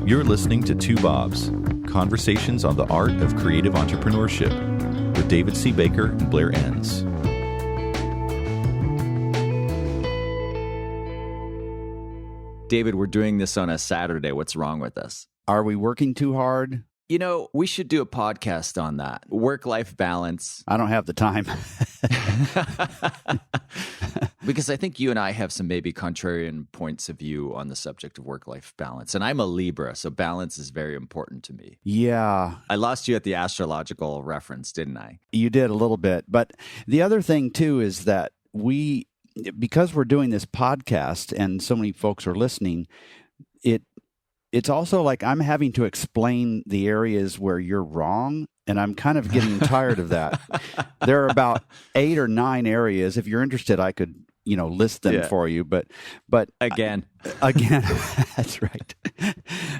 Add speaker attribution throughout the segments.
Speaker 1: You're listening to Two Bobs, conversations on the art of creative entrepreneurship with David C. Baker and Blair Enns.
Speaker 2: David, we're doing this on a Saturday. What's wrong with us?
Speaker 3: Are we working too hard?
Speaker 2: You know, we should do a podcast on that. Work-life balance.
Speaker 3: I don't have the time.
Speaker 2: Because I think you and I have some maybe contrarian points of view on the subject of work-life balance. And I'm a Libra, so balance is very important to me.
Speaker 3: Yeah.
Speaker 2: I lost you at the astrological reference, didn't I?
Speaker 3: You did a little bit. But the other thing, too, is that because we're doing this podcast and so many folks are listening, it's also like I'm having to explain the areas where you're wrong, and I'm kind of getting tired of that. There are about 8 or 9 areas. If you're interested, I could, list them for you. But
Speaker 2: again,
Speaker 3: that's right.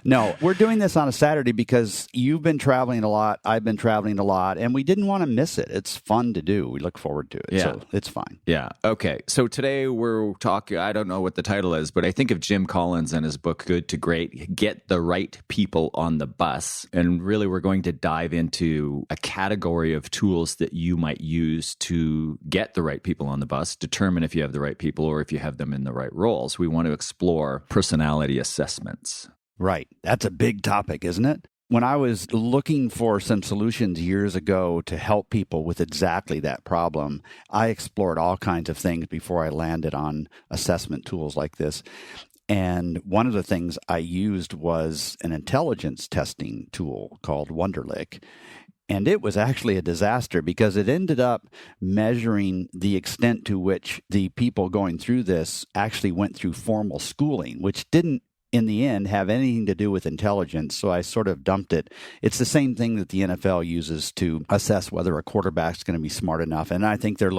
Speaker 3: No, we're doing this on a Saturday because you've been traveling a lot. I've been traveling a lot, and we didn't want to miss it. It's fun to do. We look forward to it.
Speaker 2: Yeah.
Speaker 3: So it's fine.
Speaker 2: Yeah. Okay. So today we're talking, I don't know what the title is, but I think of Jim Collins and his book, Good to Great, Get the Right People on the Bus. And really, we're going to dive into a category of tools that you might use to get the right people on the bus, determine if you have the right people or if you have them in the right roles. We want to explore personality assessments.
Speaker 3: Right. That's a big topic, isn't it? When I was looking for some solutions years ago to help people with exactly that problem, I explored all kinds of things before I landed on assessment tools like this. And one of the things I used was an intelligence testing tool called Wonderlic. And it was actually a disaster because it ended up measuring the extent to which the people going through this actually went through formal schooling, which didn't in the end have anything to do with intelligence. So I sort of dumped it. It's the same thing that the NFL uses to assess whether a quarterback's going to be smart enough. And I think they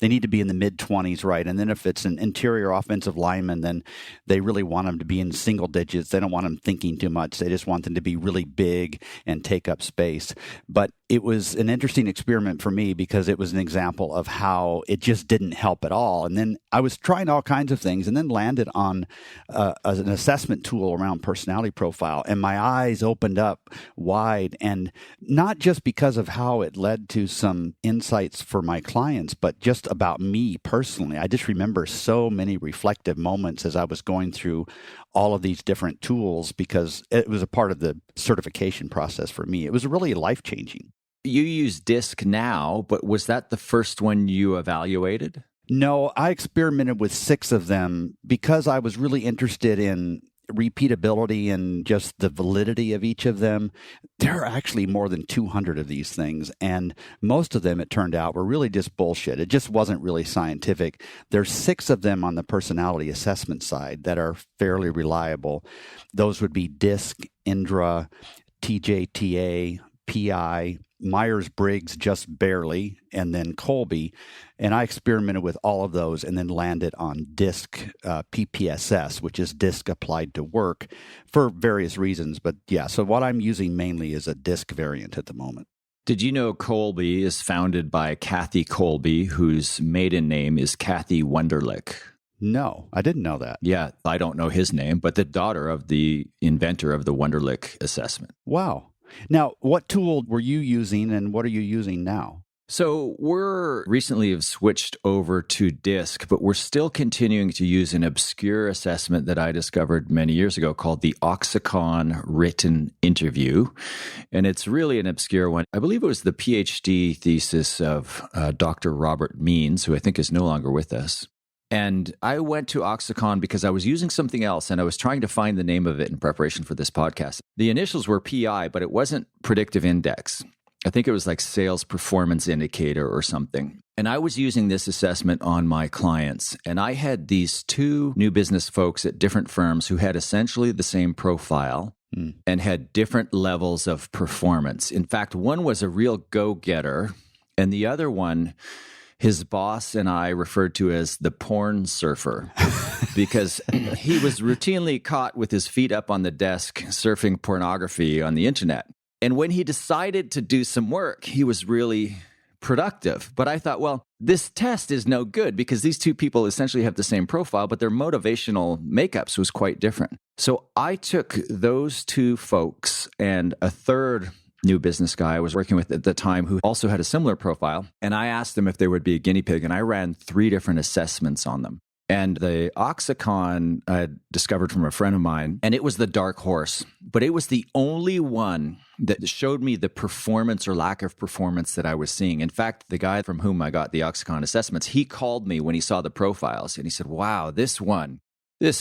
Speaker 3: need to be in the mid-20s, right? And then if it's an interior offensive lineman, then they really want them to be in single digits. They don't want them thinking too much. They just want them to be really big and take up space. But it was an interesting experiment for me because it was an example of how it just didn't help at all. And then I was trying all kinds of things and then landed on an assessment tool around personality profile, and my eyes opened up wide, and not just because of how it led to some insights for my clients, but just about me personally. I just remember so many reflective moments as I was going through all of these different tools because it was a part of the certification process for me. It was really life-changing.
Speaker 2: You use DISC now, but was that the first one you evaluated?
Speaker 3: No, I experimented with 6 of them because I was really interested in repeatability and just the validity of each of them. There are actually more than 200 of these things, and most of them, it turned out, were really just bullshit. It just wasn't really scientific. There's 6 of them on the personality assessment side that are fairly reliable. Those would be DISC, Indra, TJTA, PI, Myers-Briggs just barely, and then Colby. And I experimented with all of those and then landed on DISC PPSS, which is DISC applied to work for various reasons. But yeah, so what I'm using mainly is a DISC variant at the moment.
Speaker 2: Did you know Colby is founded by Kathy Colby, whose maiden name is Kathy Wonderlic?
Speaker 3: No, I didn't know that.
Speaker 2: Yeah, I don't know his name, but the daughter of the inventor of the Wonderlic assessment.
Speaker 3: Wow. Now, what tool were you using and what are you using now?
Speaker 2: So we're recently have switched over to DISC, but we're still continuing to use an obscure assessment that I discovered many years ago called the Oxicon Written Interview. And it's really an obscure one. I believe it was the PhD thesis of Dr. Robert Means, who I think is no longer with us. And I went to Oxicon because I was using something else and I was trying to find the name of it in preparation for this podcast. The initials were PI, but it wasn't predictive index. I think it was like sales performance indicator or something. And I was using this assessment on my clients. And I had these 2 new business folks at different firms who had essentially the same profile and had different levels of performance. In fact, one was a real go-getter and the other one, his boss and I referred to as the porn surfer because he was routinely caught with his feet up on the desk surfing pornography on the internet. And when he decided to do some work, he was really productive. But I thought, well, this test is no good because these two people essentially have the same profile, but their motivational makeups was quite different. So I took those two folks and a third new business guy I was working with at the time who also had a similar profile, and I asked them if they would be a guinea pig, and I ran 3 different assessments on them. And the Oxicon I had discovered from a friend of mine, and it was the dark horse, but it was the only one that showed me the performance or lack of performance that I was seeing. In fact, the guy from whom I got the Oxicon assessments, he called me when he saw the profiles, and he said, wow, this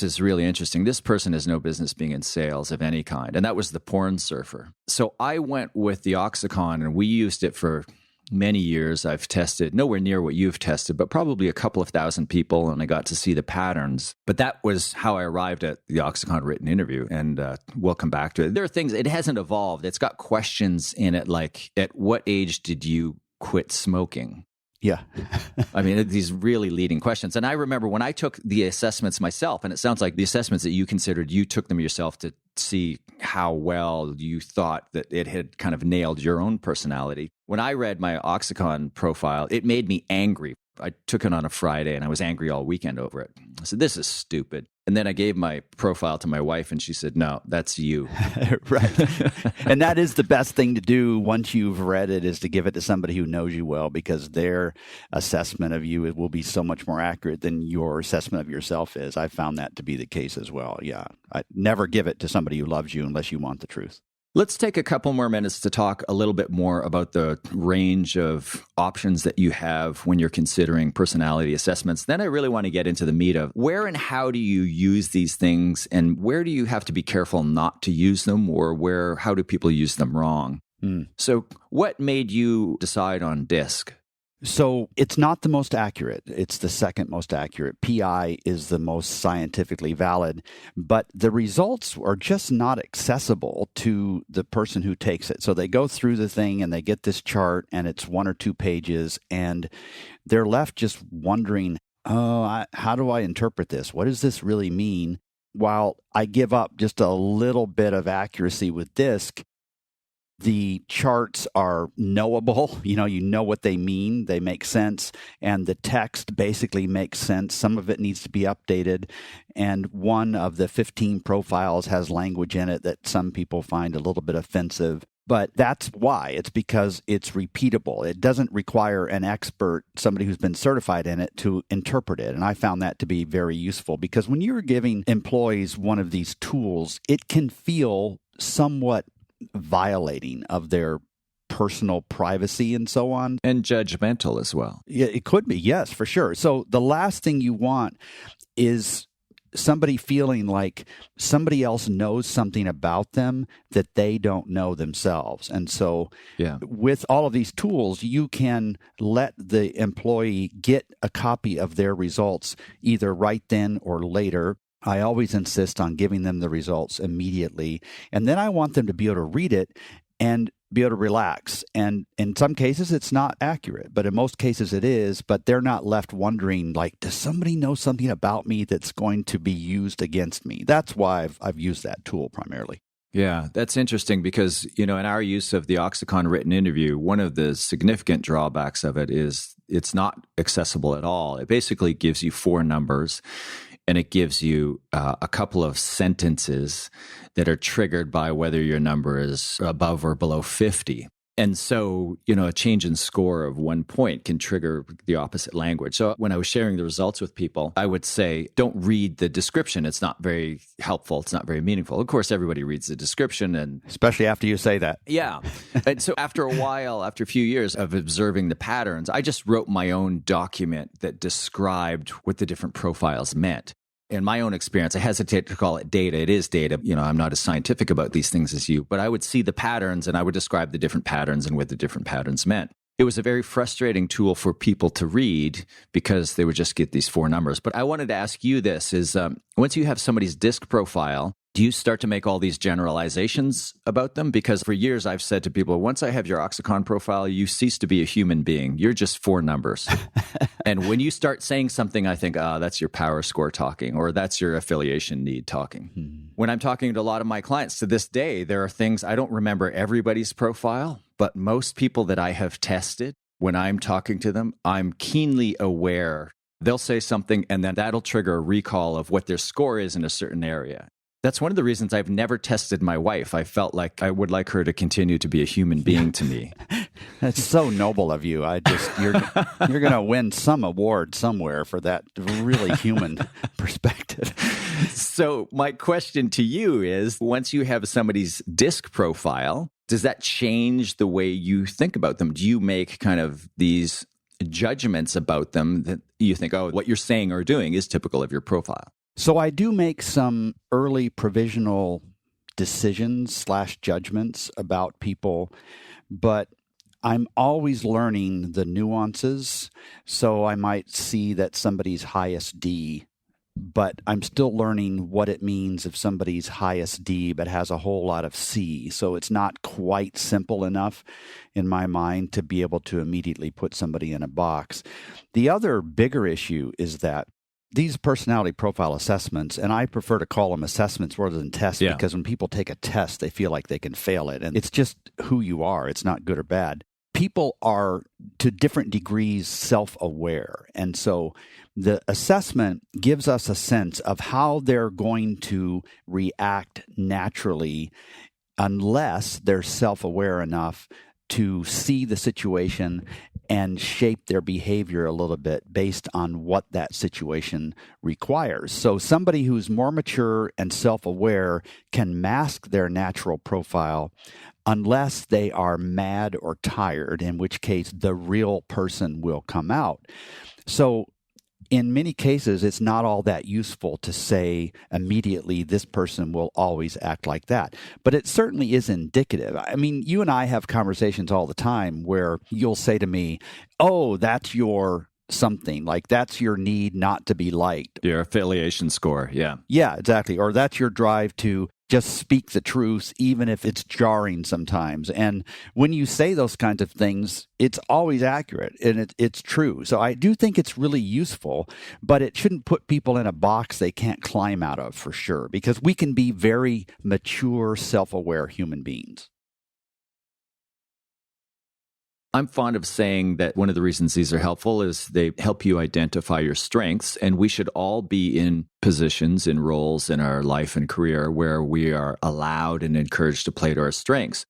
Speaker 2: is really interesting. This person has no business being in sales of any kind. And that was the porn surfer. So I went with the Oxicon, and we used it for many years. I've tested nowhere near what you've tested, but probably a couple of thousand people, and I got to see the patterns. But that was how I arrived at the Oxicon written interview, and we'll come back to it. There are things, it hasn't evolved. It's got questions in it like, at what age did you quit smoking?
Speaker 3: Yeah.
Speaker 2: I mean, these really leading questions. And I remember when I took the assessments myself, and it sounds like the assessments that you considered, you took them yourself to see how well you thought that it had kind of nailed your own personality. When I read my Oxicon profile, it made me angry. I took it on a Friday, and I was angry all weekend over it. I said, this is stupid. And then I gave my profile to my wife, and she said, no, that's you.
Speaker 3: Right. And that is the best thing to do once you've read it, is to give it to somebody who knows you well, because their assessment of you will be so much more accurate than your assessment of yourself is. I found that to be the case as well. Yeah. I never give it to somebody who loves you unless you want the truth.
Speaker 2: Let's take a couple more minutes to talk a little bit more about the range of options that you have when you're considering personality assessments. Then I really want to get into the meat of where and how do you use these things, and where do you have to be careful not to use them, or how do people use them wrong? So what made you decide on DISC?
Speaker 3: So it's not the most accurate. It's the second most accurate. PI is the most scientifically valid, but the results are just not accessible to the person who takes it. So they go through the thing and they get this chart, and it's 1 or 2 pages, and they're left just wondering, how do I interpret this? What does this really mean? While I give up just a little bit of accuracy with DISC, the charts are knowable. You know what they mean. They make sense. And the text basically makes sense. Some of it needs to be updated. And one of the 15 profiles has language in it that some people find a little bit offensive. But that's why. It's because it's repeatable. It doesn't require an expert, somebody who's been certified in it, to interpret it. And I found that to be very useful, because when you're giving employees one of these tools, it can feel somewhat violating of their personal privacy and so on.
Speaker 2: And judgmental as well.
Speaker 3: Yeah, it could be. Yes, for sure. So the last thing you want is somebody feeling like somebody else knows something about them that they don't know themselves. And so with all of these tools, you can let the employee get a copy of their results either right then or later. I always insist on giving them the results immediately. And then I want them to be able to read it and be able to relax. And in some cases, it's not accurate, but in most cases it is. But they're not left wondering, like, does somebody know something about me that's going to be used against me? That's why I've used that tool primarily.
Speaker 2: Yeah, that's interesting because, in our use of the Oxicon written interview, one of the significant drawbacks of it is it's not accessible at all. It basically gives you 4 numbers. And it gives you a couple of sentences that are triggered by whether your number is above or below 50. And so, a change in score of 1 point can trigger the opposite language. So when I was sharing the results with people, I would say, don't read the description. It's not very helpful. It's not very meaningful. Of course, everybody reads the description. And
Speaker 3: especially after you say that.
Speaker 2: Yeah. And so after a while, after a few years of observing the patterns, I just wrote my own document that described what the different profiles meant. In my own experience, I hesitate to call it data. It is data. I'm not as scientific about these things as you, but I would see the patterns and I would describe the different patterns and what the different patterns meant. It was a very frustrating tool for people to read because they would just get these 4 numbers. But I wanted to ask you this is, once you have somebody's DISC profile, do you start to make all these generalizations about them? Because for years I've said to people, once I have your Oxicon profile, you cease to be a human being. You're just 4 numbers. And when you start saying something, I think, that's your power score talking, or that's your affiliation need talking. When I'm talking to a lot of my clients to this day, there are things, I don't remember everybody's profile, but most people that I have tested, when I'm talking to them, I'm keenly aware. They'll say something and then that'll trigger a recall of what their score is in a certain area. That's one of the reasons I've never tested my wife. I felt like I would like her to continue to be a human being to me.
Speaker 3: That's so noble of you. You're going to win some award somewhere for that really human perspective.
Speaker 2: So my question to you is, once you have somebody's disc profile, does that change the way you think about them? Do you make kind of these judgments about them that you think, oh, what you're saying or doing is typical of your profile?
Speaker 3: So I do make some early provisional decisions / judgments about people, but I'm always learning the nuances. So I might see that somebody's highest D, but I'm still learning what it means if somebody's highest D but has a whole lot of C. So it's not quite simple enough in my mind to be able to immediately put somebody in a box. The other bigger issue is that these personality profile assessments, and I prefer to call them assessments rather than tests, because when people take a test, they feel like they can fail it. And it's just who you are. It's not good or bad. People are, to different degrees, self-aware. And so the assessment gives us a sense of how they're going to react naturally unless they're self-aware enough to see the situation and shape their behavior a little bit based on what that situation requires. So somebody who's more mature and self-aware can mask their natural profile unless they are mad or tired, in which case the real person will come out. So in many cases, it's not all that useful to say immediately this person will always act like that. But it certainly is indicative. I mean, you and I have conversations all the time where you'll say to me, oh, that's your something, like that's your need not to be liked.
Speaker 2: Your affiliation score, yeah.
Speaker 3: Yeah, exactly. Or that's your drive to just speak the truth, even if it's jarring sometimes. And when you say those kinds of things, it's always accurate and it's true. So I do think it's really useful, but it shouldn't put people in a box they can't climb out of for sure, because we can be very mature, self-aware human beings.
Speaker 2: I'm fond of saying that one of the reasons these are helpful is they help you identify your strengths, and we should all be in positions, in roles in our life and career where we are allowed and encouraged to play to our strengths.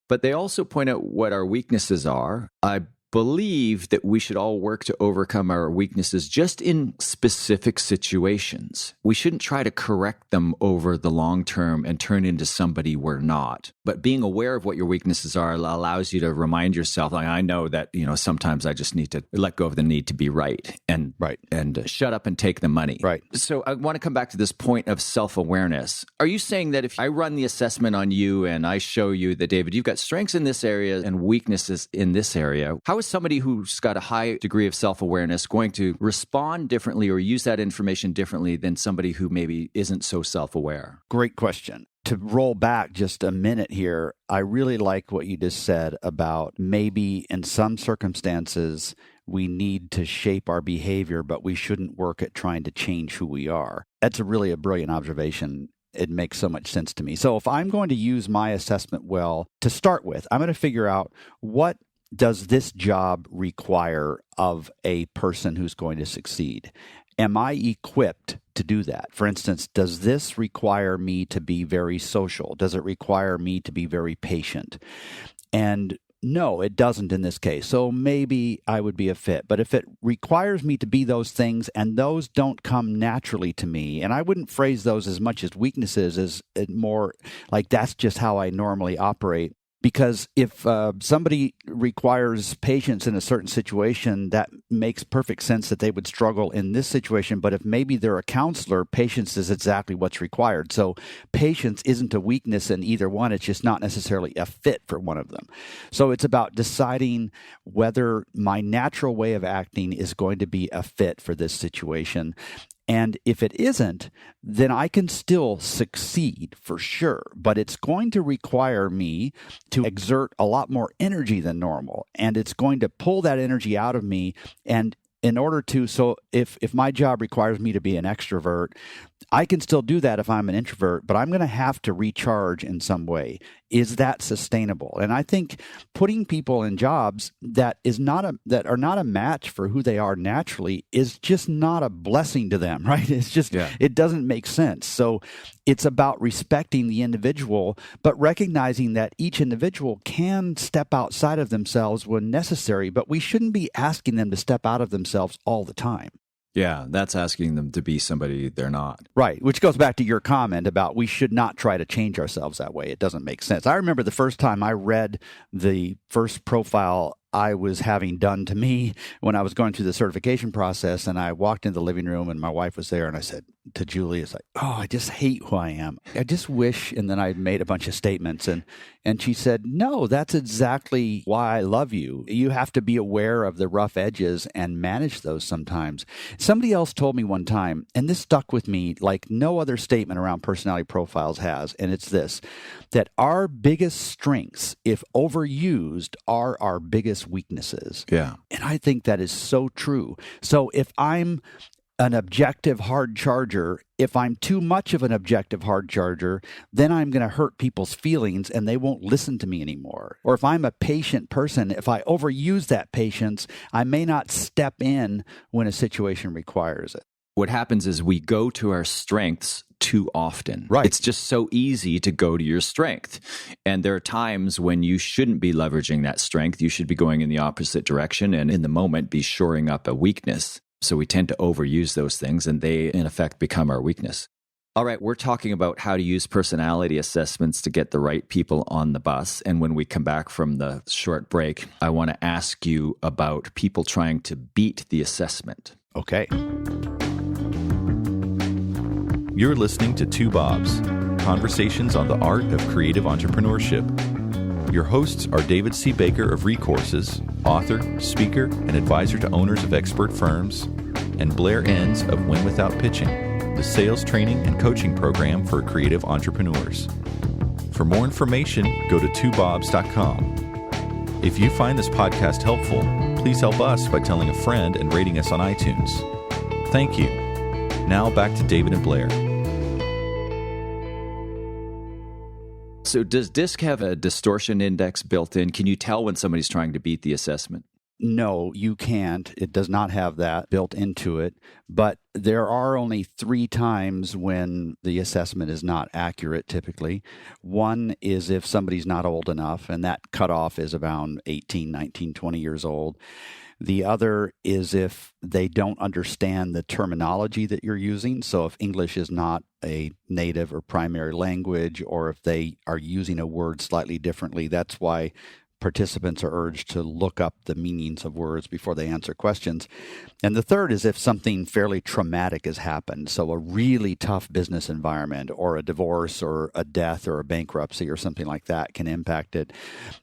Speaker 2: But they also point out what our weaknesses are. I believe that we should all work to overcome our weaknesses just in specific situations. We shouldn't try to correct them over the long term and turn into somebody we're not. But being aware of what your weaknesses are allows you to remind yourself, like, I know that, sometimes I just need to let go of the need to be right and shut up and take the money.
Speaker 3: Right.
Speaker 2: So I want to come back to this point of self-awareness. Are you saying that if I run the assessment on you and I show you that, David, you've got strengths in this area and weaknesses in this area, how is somebody who's got a high degree of self-awareness going to respond differently or use that information differently than somebody who maybe isn't so self-aware?
Speaker 3: Great question. To roll back just a minute here, I really like what you just said about maybe in some circumstances we need to shape our behavior, but we shouldn't work at trying to change who we are. That's a brilliant observation. It makes so much sense to me. So if I'm going to use my assessment well to start with, I'm going to figure out what does this job require of a person who's going to succeed? Am I equipped to do that? For instance, does this require me to be very social? Does it require me to be very patient? And no, it doesn't in this case. So maybe I would be a fit. But if it requires me to be those things and those don't come naturally to me, and I wouldn't phrase those as much as weaknesses as more like that's just how I normally operate. Because if somebody requires patience in a certain situation, that makes perfect sense that they would struggle in this situation. But if maybe they're a counselor, patience is exactly what's required. So patience isn't a weakness in either one. It's just not necessarily a fit for one of them. So it's about deciding whether my natural way of acting is going to be a fit for this situation. And if it isn't, then I can still succeed for sure. But it's going to require me to exert a lot more energy than normal. And it's going to pull that energy out of me. And in order to, so if my job requires me to be an extrovert, I can still do that if I'm an introvert, but I'm going to have to recharge in some way. Is that sustainable? And I think putting people in jobs that are not a match for who they are naturally is just not a blessing to them, right? It's just, It doesn't make sense. So it's about respecting the individual, but recognizing that each individual can step outside of themselves when necessary, but we shouldn't be asking them to step out of themselves all the time.
Speaker 2: Yeah, that's asking them to be somebody they're not.
Speaker 3: Right, which goes back to your comment about we should not try to change ourselves that way. It doesn't make sense. I remember the first time I read the first profile I was having done to me when I was going through the certification process, and I walked into the living room and my wife was there, and I said to Julie, it's like, oh, I just hate who I am. I just wish, and then I made a bunch of statements, and she said, no, that's exactly why I love you. You have to be aware of the rough edges and manage those sometimes. Somebody else told me one time, and this stuck with me like no other statement around personality profiles has, and it's this, that our biggest strengths, if overused, are our biggest weaknesses.
Speaker 2: Yeah.
Speaker 3: And I think that is so true. So if I'm an objective hard charger, if I'm too much of an objective hard charger, then I'm going to hurt people's feelings and they won't listen to me anymore. Or if I'm a patient person, if I overuse that patience, I may not step in when a situation requires it.
Speaker 2: What happens is we go to our strengths too often.
Speaker 3: Right.
Speaker 2: It's just so easy to go to your strength. And there are times when you shouldn't be leveraging that strength. You should be going in the opposite direction and in the moment be shoring up a weakness. So we tend to overuse those things and they, in effect, become our weakness. All right, we're talking about how to use personality assessments to get the right people on the bus. And when we come back from the short break, I want to ask you about people trying to beat the assessment.
Speaker 3: Okay.
Speaker 1: You're listening to Two Bobs, conversations on the art of creative entrepreneurship. Your hosts are David C. Baker of Recourses, author, speaker, and advisor to owners of expert firms, and Blair Enns of Win Without Pitching, the sales training and coaching program for creative entrepreneurs. For more information, go to twobobs.com. If you find this podcast helpful, please help us by telling a friend and rating us on iTunes. Thank you. Now back to David and Blair.
Speaker 2: So does DISC have a distortion index built in? Can you tell when somebody's trying to beat the assessment?
Speaker 3: No, you can't. It does not have that built into it. But there are only 3 times when the assessment is not accurate, typically. One is if somebody's not old enough, and that cutoff is around 18, 19, 20 years old. The other is if they don't understand the terminology that you're using. So if English is not a native or primary language, or if they are using a word slightly differently, that's why participants are urged to look up the meanings of words before they answer questions. And the third is if something fairly traumatic has happened. So a really tough business environment, or a divorce, or a death, or a bankruptcy, or something like that can impact it.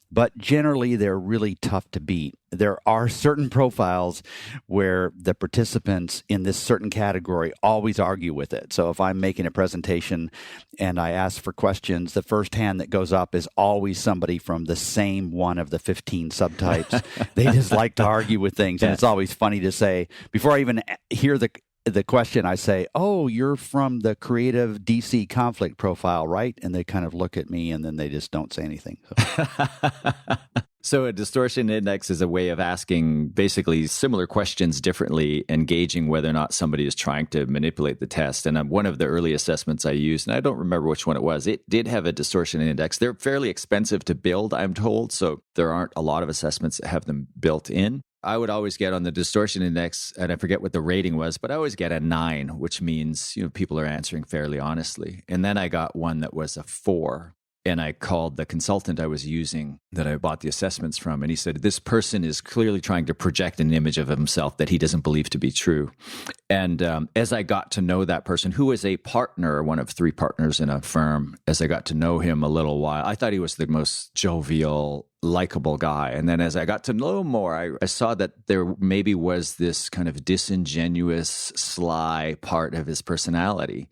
Speaker 3: But generally, they're really tough to beat. There are certain profiles where the participants in this certain category always argue with it. So if I'm making a presentation and I ask for questions, the first hand that goes up is always somebody from the same one of the 15 subtypes. They just like to argue with things. And it's always funny to say, before I even hear the question, I say, oh, you're from the creative DC conflict profile, right? And they kind of look at me and then they just don't say anything.
Speaker 2: So a distortion index is a way of asking basically similar questions differently and gauging whether or not somebody is trying to manipulate the test. And one of the early assessments I used, and I don't remember which one it was, it did have a distortion index. They're fairly expensive to build, I'm told, so there aren't a lot of assessments that have them built in. I would always get on the distortion index, and I forget what the rating was, but I always get a 9, which means people are answering fairly honestly. And then I got one that was a 4. And I called the consultant I was using that I bought the assessments from, and he said, this person is clearly trying to project an image of himself that he doesn't believe to be true. And as I got to know that person, who is a partner, one of 3 partners in a firm, as I got to know him a little while, I thought he was the most jovial, likable guy. And then as I got to know him more, I saw that there maybe was this kind of disingenuous, sly part of his personality.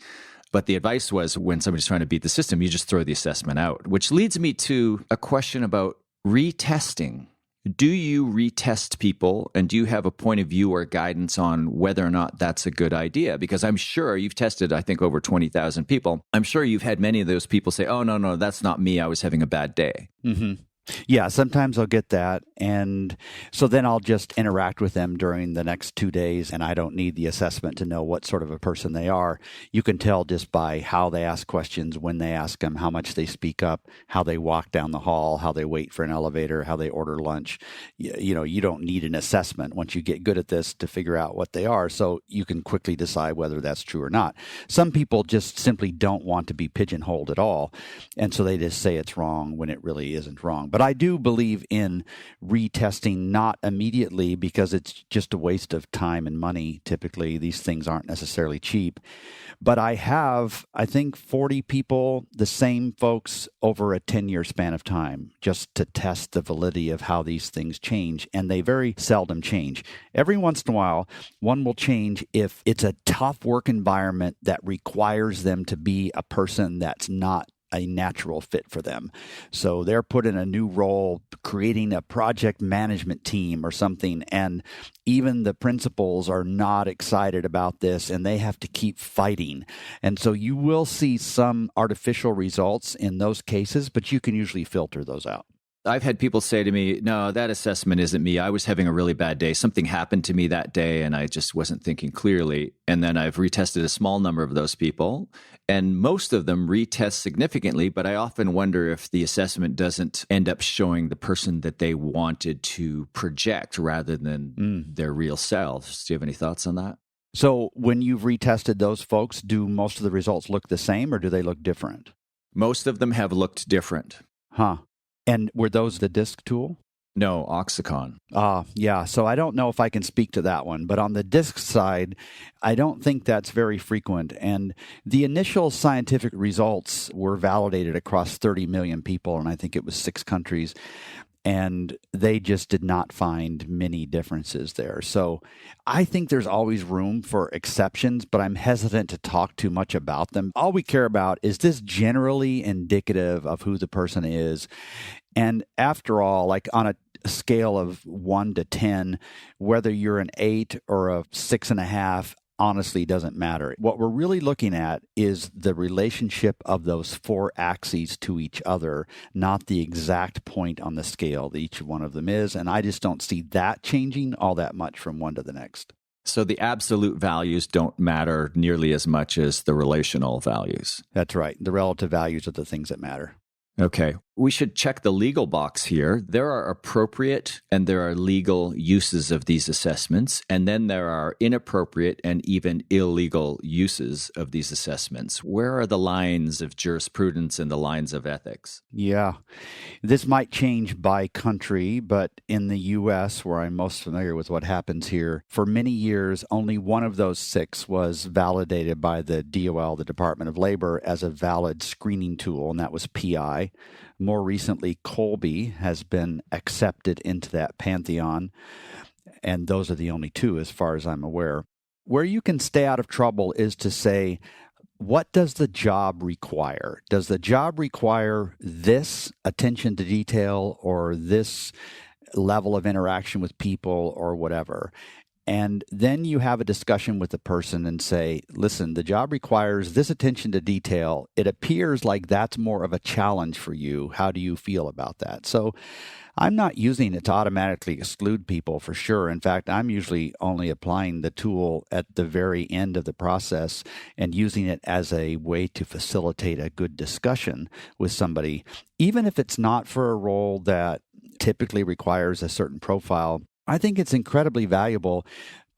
Speaker 2: But the advice was, when somebody's trying to beat the system, you just throw the assessment out, which leads me to a question about retesting. Do you retest people, and do you have a point of view or guidance on whether or not that's a good idea? Because I'm sure you've tested, I think, over 20,000 people. I'm sure you've had many of those people say, oh, no, that's not me. I was having a bad day.
Speaker 3: Mm-hmm. Yeah, sometimes I'll get that. And so then I'll just interact with them during the next 2 days, and I don't need the assessment to know what sort of a person they are. You can tell just by how they ask questions, when they ask them, how much they speak up, how they walk down the hall, how they wait for an elevator, how they order lunch. You don't need an assessment once you get good at this to figure out what they are. So you can quickly decide whether that's true or not. Some people just simply don't want to be pigeonholed at all. And so they just say it's wrong when it really isn't wrong. But I do believe in retesting, not immediately, because it's just a waste of time and money. Typically, these things aren't necessarily cheap. But I have, I think, 40 people, the same folks, over a 10-year span of time, just to test the validity of how these things change. And they very seldom change. Every once in a while, one will change if it's a tough work environment that requires them to be a person that's not a natural fit for them. So they're put in a new role, creating a project management team or something, and even the principals are not excited about this, and they have to keep fighting. And so you will see some artificial results in those cases, but you can usually filter those out.
Speaker 2: I've had people say to me, no, that assessment isn't me. I was having a really bad day. Something happened to me that day and I just wasn't thinking clearly. And then I've retested a small number of those people, and most of them retest significantly. But I often wonder if the assessment doesn't end up showing the person that they wanted to project rather than their real selves. Do you have any thoughts on that?
Speaker 3: So when you've retested those folks, do most of the results look the same, or do they look different?
Speaker 2: Most of them have looked different.
Speaker 3: Huh. And were those the DISC tool?
Speaker 2: No, Oxicon.
Speaker 3: Yeah. So I don't know if I can speak to that one. But on the DISC side, I don't think that's very frequent. And the initial scientific results were validated across 30 million people, and I think it was 6 countries. And they just did not find many differences there. So I think there's always room for exceptions, but I'm hesitant to talk too much about them. All we care about is this generally indicative of who the person is. And after all, like on a scale of 1 to 10, whether you're an 8 or a 6.5, honestly doesn't matter. What we're really looking at is the relationship of those 4 axes to each other, not the exact point on the scale that each one of them is. And I just don't see that changing all that much from one to the next.
Speaker 2: So the absolute values don't matter nearly as much as the relational values.
Speaker 3: That's right. The relative values are the things that matter.
Speaker 2: Okay. We should check the legal box here. There are appropriate and there are legal uses of these assessments, and then there are inappropriate and even illegal uses of these assessments. Where are the lines of jurisprudence and the lines of ethics?
Speaker 3: Yeah. This might change by country, but in the U.S., where I'm most familiar with what happens here, for many years, only one of those 6 was validated by the DOL, the Department of Labor, as a valid screening tool, and that was PI. More recently, Colby has been accepted into that pantheon, and those are the only 2 as far as I'm aware. Where you can stay out of trouble is to say, what does the job require? Does the job require this attention to detail or this level of interaction with people or whatever? And then you have a discussion with the person and say, listen, the job requires this attention to detail. It appears like that's more of a challenge for you. How do you feel about that? So I'm not using it to automatically exclude people for sure. In fact, I'm usually only applying the tool at the very end of the process and using it as a way to facilitate a good discussion with somebody. Even if it's not for a role that typically requires a certain profile, I think it's incredibly valuable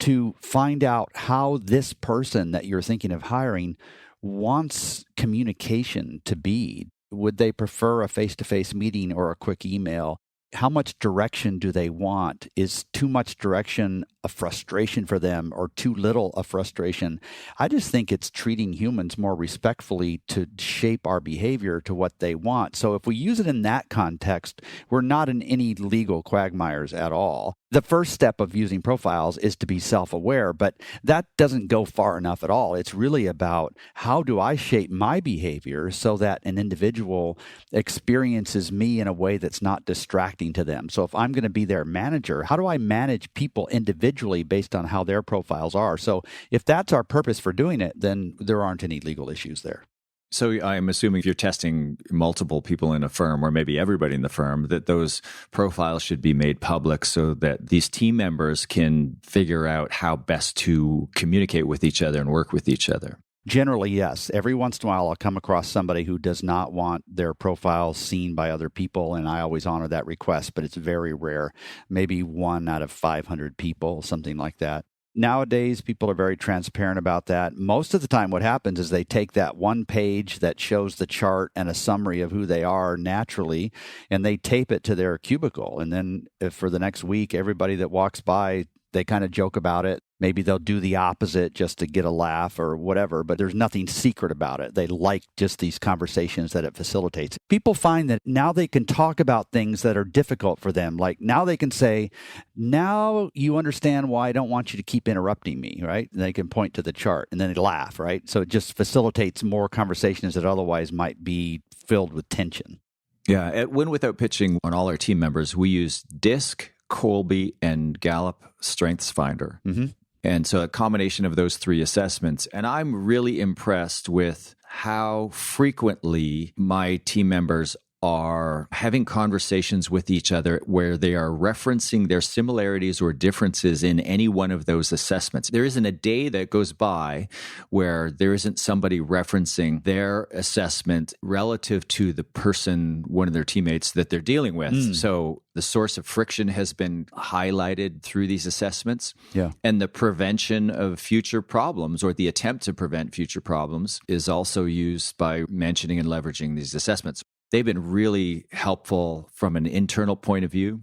Speaker 3: to find out how this person that you're thinking of hiring wants communication to be. Would they prefer a face-to-face meeting or a quick email? How much direction do they want? Is too much direction a frustration for them or too little a frustration. I just think it's treating humans more respectfully to shape our behavior to what they want. So if we use it in that context, we're not in any legal quagmires at all. The first step of using profiles is to be self-aware, but that doesn't go far enough at all. It's really about how do I shape my behavior so that an individual experiences me in a way that's not distracting to them. So if I'm going to be their manager, how do I manage people individually based on how their profiles are? So if that's our purpose for doing it, then there aren't any legal issues there.
Speaker 2: So I'm assuming if you're testing multiple people in a firm, or maybe everybody in the firm, that those profiles should be made public so that these team members can figure out how best to communicate with each other and work with each other.
Speaker 3: Generally, yes. Every once in a while, I'll come across somebody who does not want their profile seen by other people, and I always honor that request, but it's very rare. Maybe 1 out of 500 people, something like that. Nowadays, people are very transparent about that. Most of the time, what happens is they take that one page that shows the chart and a summary of who they are naturally, and they tape it to their cubicle. And then if for the next week, everybody that walks by, they kind of joke about it. Maybe they'll do the opposite just to get a laugh or whatever, but there's nothing secret about it. They like just these conversations that it facilitates. People find that now they can talk about things that are difficult for them. Like now they can say, now you understand why I don't want you to keep interrupting me, right? And they can point to the chart and then they laugh, right? So it just facilitates more conversations that otherwise might be filled with tension.
Speaker 2: Yeah. At Win Without Pitching, on all our team members, we use DISC, Colby, and Gallup Strengths Finder. Mm-hmm. And so a combination of those 3 assessments. And I'm really impressed with how frequently my team members are having conversations with each other where they are referencing their similarities or differences in any one of those assessments. There isn't a day that goes by where there isn't somebody referencing their assessment relative to the person, one of their teammates that they're dealing with. So the source of friction has been highlighted through these assessments. Yeah. And the prevention of future problems, or the attempt to prevent future problems, is also used by mentioning and leveraging these assessments. They've been really helpful from an internal point of view.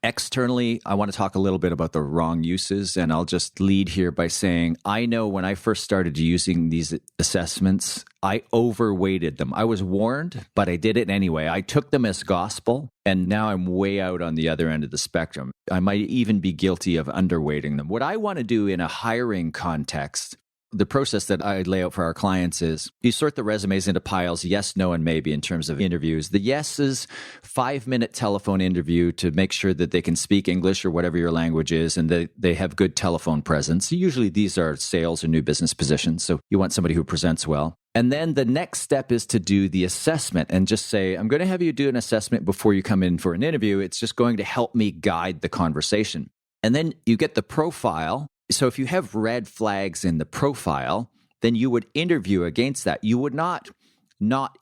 Speaker 2: Externally, I want to talk a little bit about the wrong uses, and I'll just lead here by saying, I know when I first started using these assessments, I overweighted them. I was warned, but I did it anyway. I took them as gospel, and now I'm way out on the other end of the spectrum. I might even be guilty of underweighting them. What I want to do in a hiring context, the process that I lay out for our clients is you sort the resumes into piles, yes, no, and maybe in terms of interviews. The yes is 5-minute telephone interview to make sure that they can speak English or whatever your language is, and they have good telephone presence. Usually these are sales or new business positions, so you want somebody who presents well. And then the next step is to do the assessment and just say, I'm going to have you do an assessment before you come in for an interview. It's just going to help me guide the conversation. And then you get the profile. So if you have red flags in the profile, then you would interview against that. You would not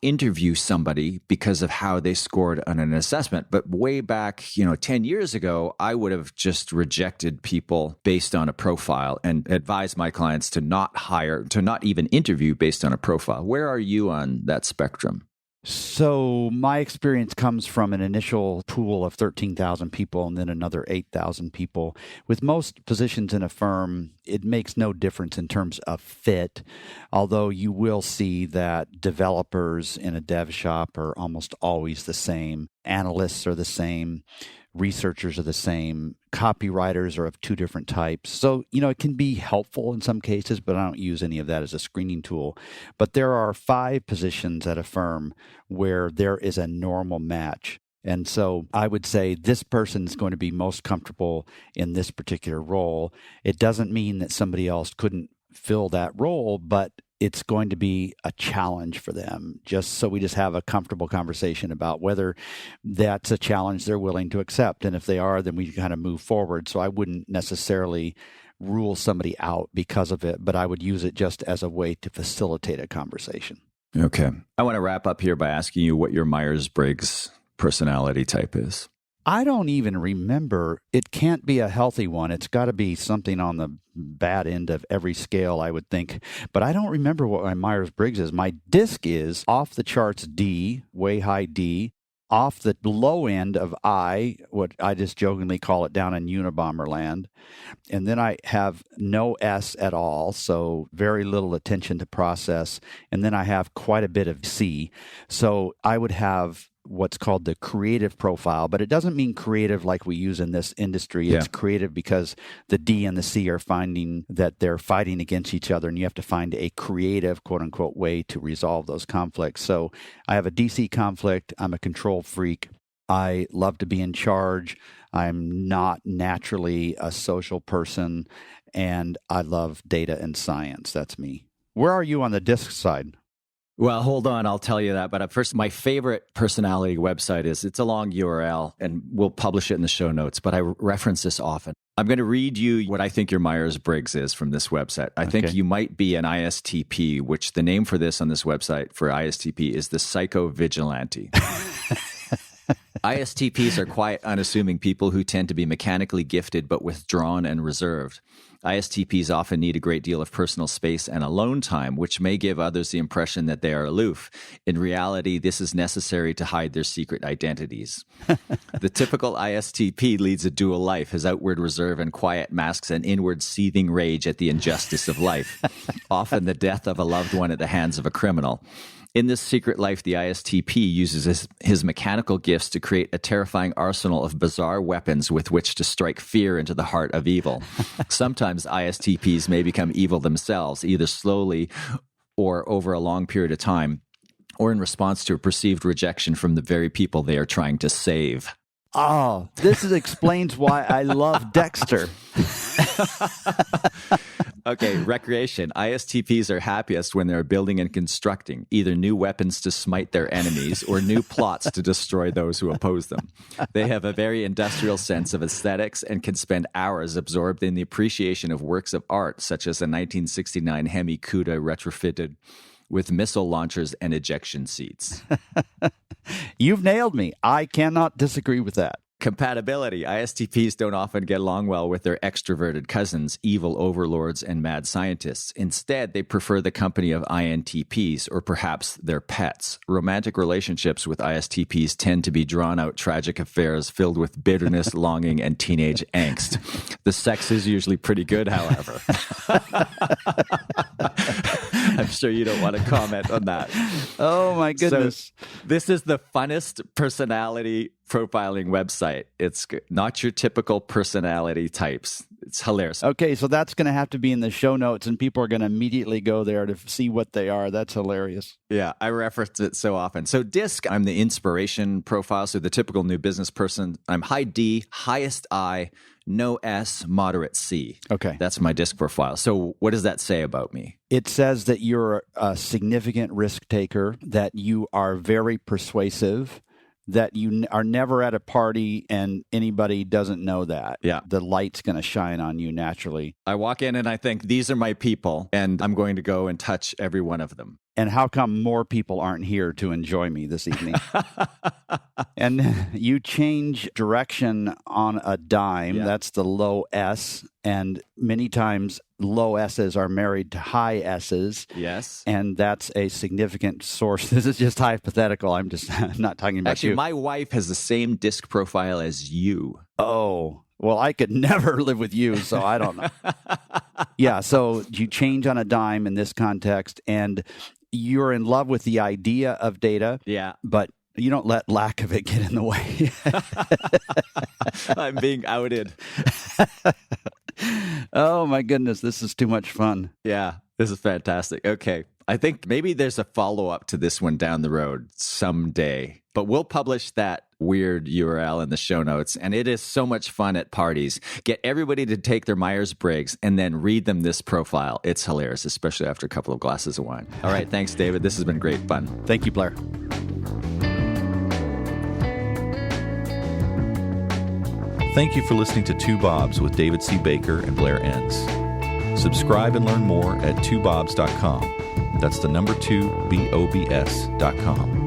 Speaker 2: interview somebody because of how they scored on an assessment. But way back, 10 years ago, I would have just rejected people based on a profile and advised my clients to not even interview based on a profile. Where are you on that spectrum?
Speaker 3: So my experience comes from an initial pool of 13,000 people and then another 8,000 people. With most positions in a firm, it makes no difference in terms of fit, although you will see that developers in a dev shop are almost always the same. Analysts are the same. Researchers are the same. Copywriters are of 2 different types. So, it can be helpful in some cases, but I don't use any of that as a screening tool. But there are 5 positions at a firm where there is a normal match. And so I would say this person is going to be most comfortable in this particular role. It doesn't mean that somebody else couldn't fill that role, but it's going to be a challenge for them, just so we just have a comfortable conversation about whether that's a challenge they're willing to accept. And if they are, then we kind of move forward. So I wouldn't necessarily rule somebody out because of it, but I would use it just as a way to facilitate a conversation.
Speaker 2: Okay. I want to wrap up here by asking you what your Myers-Briggs personality type is.
Speaker 3: I don't even remember. It can't be a healthy one. It's got to be something on the bad end of every scale, I would think. But I don't remember what my Myers-Briggs is. My DISC is off the charts D, way high D. off the low end of I, what I just jokingly call it down in Unabomber land. And then I have no S at all, so very little attention to process. And then I have quite a bit of C. So I would have what's called the creative profile, but it doesn't mean creative like we use in this industry. It's creative because the D and the C are finding that they're fighting against each other, and you have to find a creative, quote unquote, way to resolve those conflicts. So I have a DC conflict. I'm a control freak. I love to be in charge. I'm not naturally a social person, and I love data and science. That's me. Where are you on the disc side?
Speaker 2: Well, hold on, I'll tell you that. But first, my favorite personality website it's a long URL, and we'll publish it in the show notes, but I reference this often. I'm going to read you what I think your Myers-Briggs is from this website. I think you might be an ISTP, which the name for this on this website for ISTP is the Psycho-Vigilante. ISTPs are quiet, unassuming people who tend to be mechanically gifted but withdrawn and reserved. ISTPs often need a great deal of personal space and alone time, which may give others the impression that they are aloof. In reality, this is necessary to hide their secret identities. The typical ISTP leads a dual life. His outward reserve and quiet masks an inward seething rage at the injustice of life, often the death of a loved one at the hands of a criminal. In this secret life, the ISTP uses his mechanical gifts to create a terrifying arsenal of bizarre weapons with which to strike fear into the heart of evil. Sometimes ISTPs may become evil themselves, either slowly or over a long period of time, or in response to a perceived rejection from the very people they are trying to save.
Speaker 3: Oh, explains why I love Dexter.
Speaker 2: Okay, recreation. ISTPs are happiest when they're building and constructing either new weapons to smite their enemies or new plots to destroy those who oppose them. They have a very industrial sense of aesthetics and can spend hours absorbed in the appreciation of works of art, such as a 1969 Hemi Cuda retrofitted with missile launchers and ejection seats.
Speaker 3: You've nailed me. I cannot disagree with that.
Speaker 2: Compatibility. ISTPs don't often get along well with their extroverted cousins, evil overlords, and mad scientists. Instead, they prefer the company of INTPs, or perhaps their pets. Romantic relationships with ISTPs tend to be drawn-out tragic affairs filled with bitterness, longing, and teenage angst. The sex is usually pretty good, however. I'm sure you don't want to comment on that.
Speaker 3: Oh, my goodness.
Speaker 2: So, this is the funnest personality profiling website. It's not your typical personality types. It's hilarious.
Speaker 3: Okay, so that's going to have to be in the show notes, and people are going to immediately go there to see what they are. That's hilarious.
Speaker 2: Yeah, I reference it so often. So DISC, I'm the inspiration profile. So the typical new business person. I'm high D, highest I, no S, moderate C.
Speaker 3: Okay.
Speaker 2: That's my DISC profile. So what does that say about me?
Speaker 3: It says that you're a significant risk taker, that you are very persuasive, that you are never at a party and anybody doesn't know that.
Speaker 2: Yeah.
Speaker 3: The light's going to shine on you naturally.
Speaker 2: I walk in and I think, these are my people, and I'm going to go and touch every one of them.
Speaker 3: And how come more people aren't here to enjoy me this evening? And you change direction on a dime.
Speaker 2: Yeah.
Speaker 3: That's the low S. And many times low S's are married to high S's.
Speaker 2: Yes.
Speaker 3: And that's a significant source. This is just hypothetical. I'm just not talking about
Speaker 2: Actually,
Speaker 3: you.
Speaker 2: my wife has the same DISC profile as you.
Speaker 3: Oh, well, I could never live with you, so I don't know. Yeah, so you change on a dime in this context, and you're in love with the idea of data.
Speaker 2: Yeah.
Speaker 3: But you don't let lack of it get in the way.
Speaker 2: I'm being outed.
Speaker 3: Oh, my goodness. This is too much fun.
Speaker 2: Yeah, this is fantastic. Okay. I think maybe there's a follow-up to this one down the road someday, but we'll publish that weird URL in the show notes, and it is so much fun at parties. Get everybody to take their Myers-Briggs and then read them this profile. It's hilarious, especially after a couple of glasses of wine. All right, thanks, David. This has been great fun.
Speaker 3: Thank you, Blair.
Speaker 1: Thank you for listening to Two Bobs with David C. Baker and Blair Enns. Subscribe and learn more at twobobs.com. That's the number 2, BOBS.com.